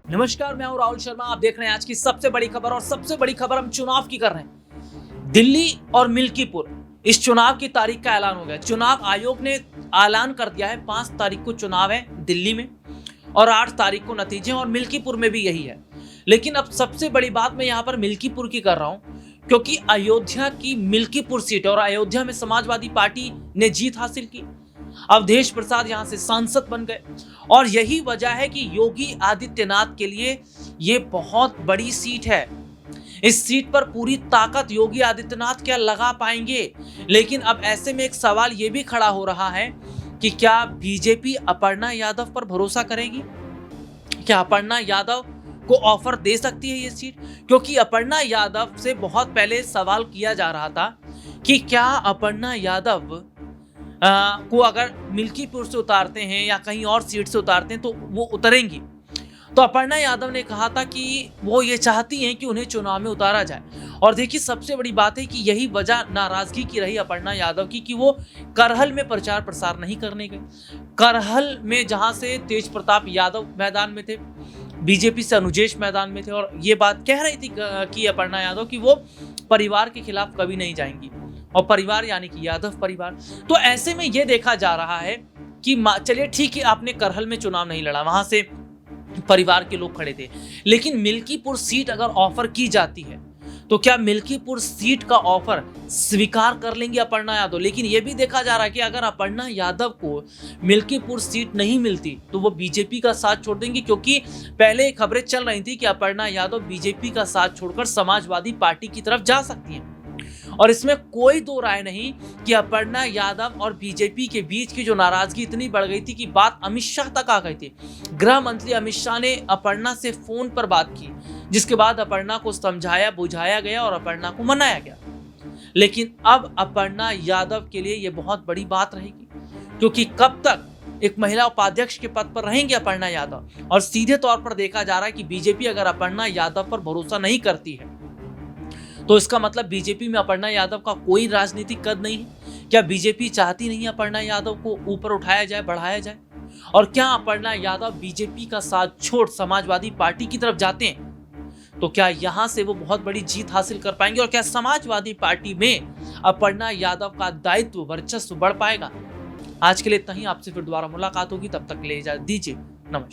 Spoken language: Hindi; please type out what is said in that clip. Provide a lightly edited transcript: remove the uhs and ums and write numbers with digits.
नमस्कार, मैं हूं राहुल शर्मा। आप देख रहे हैं आज की सबसे बड़ी खबर और सबसे बड़ी खबर हम चुनाव की कर रहे हैं। दिल्ली और मिल्कीपुर, इस चुनाव की तारीख का ऐलान हो गया। चुनाव आयोग ने ऐलान कर दिया है 5 तारीख को चुनाव है दिल्ली में और 8 तारीख को नतीजे और मिल्कीपुर में भी यही है। लेकिन अब सबसे बड़ी बात मैं यहाँ पर मिल्कीपुर की कर रहा हूँ क्योंकि अयोध्या की मिल्कीपुर सीट है और अयोध्या में समाजवादी पार्टी ने जीत हासिल की। अवधेश प्रसाद यहां से सांसद बन गए और यही वजह है कि योगी आदित्यनाथ के लिए ये बहुत बड़ी सीट है। इस सीट पर पूरी ताकत योगी आदित्यनाथ क्या लगा पाएंगे। लेकिन अब ऐसे में एक सवाल ये भी खड़ा हो रहा है कि क्या बीजेपी अपर्णा यादव पर भरोसा करेगी? क्या अपर्णा यादव को ऑफर दे सकती है ये सीट? क्योंकि अपर्णा यादव से बहुत पहले सवाल किया जा रहा था कि क्या अपर्णा यादव को अगर मिल्कीपुर से उतारते हैं या कहीं और सीट से उतारते हैं तो वो उतरेंगी। तो अपर्णा यादव ने कहा था कि वो ये चाहती हैं कि उन्हें चुनाव में उतारा जाए। और देखिए, सबसे बड़ी बात है कि यही वजह नाराजगी की रही अपर्णा यादव की कि वो करहल में प्रचार प्रसार नहीं करने गए। करहल में जहां से तेज प्रताप यादव मैदान में थे, बीजेपी से अनुजेश मैदान में थे और ये बात कह रही थी कि अपर्णा यादव कि वो परिवार के खिलाफ कभी नहीं जाएंगी और परिवार यानी कि यादव परिवार। तो ऐसे में ये देखा जा रहा है कि चलिए ठीक है, आपने करहल में चुनाव नहीं लड़ा, वहां से परिवार के लोग खड़े थे, लेकिन मिल्कीपुर सीट अगर ऑफर की जाती है तो क्या मिल्कीपुर सीट का ऑफर स्वीकार कर लेंगे अपर्णा यादव? लेकिन यह भी देखा जा रहा है कि अगर अपर्णा यादव को मिल्कीपुर सीट नहीं मिलती तो वो बीजेपी का साथ छोड़ देंगी, क्योंकि पहले खबरें चल रही थी कि अपर्णा यादव बीजेपी का साथ छोड़कर समाजवादी पार्टी की तरफ जा सकती हैं। और इसमें कोई दो राय नहीं कि अपर्णा यादव और बीजेपी के बीच की जो नाराजगी इतनी बढ़ गई थी कि बात अमित शाह तक आ गई थी। गृह मंत्री अमित शाह ने अपर्णा से फोन पर बात की, जिसके बाद अपर्णा को समझाया बुझाया गया और अपर्णा को मनाया गया। लेकिन अब अपर्णा यादव के लिए यह बहुत बड़ी बात रहेगी, क्योंकि कब तक एक महिला उपाध्यक्ष के पद पर रहेंगे अपर्णा यादव। और सीधे तौर पर देखा जा रहा है कि बीजेपी अगर अपर्णा यादव पर भरोसा नहीं करती है तो इसका मतलब बीजेपी में अपर्णा यादव का कोई राजनीतिक कद नहीं है। क्या बीजेपी चाहती नहीं है अपर्णा यादव को ऊपर उठाया जाए, बढ़ाया जाए? और क्या अपर्णा यादव बीजेपी का साथ छोड़ समाजवादी पार्टी की तरफ जाते हैं तो क्या यहां से वो बहुत बड़ी जीत हासिल कर पाएंगे? और क्या समाजवादी पार्टी में अपर्णा यादव का दायित्व, वर्चस्व बढ़ पाएगा? आज के लिए इतना ही। आपसे फिर दोबारा मुलाकात होगी, तब तक ले इजाजत दीजिए। नमस्कार।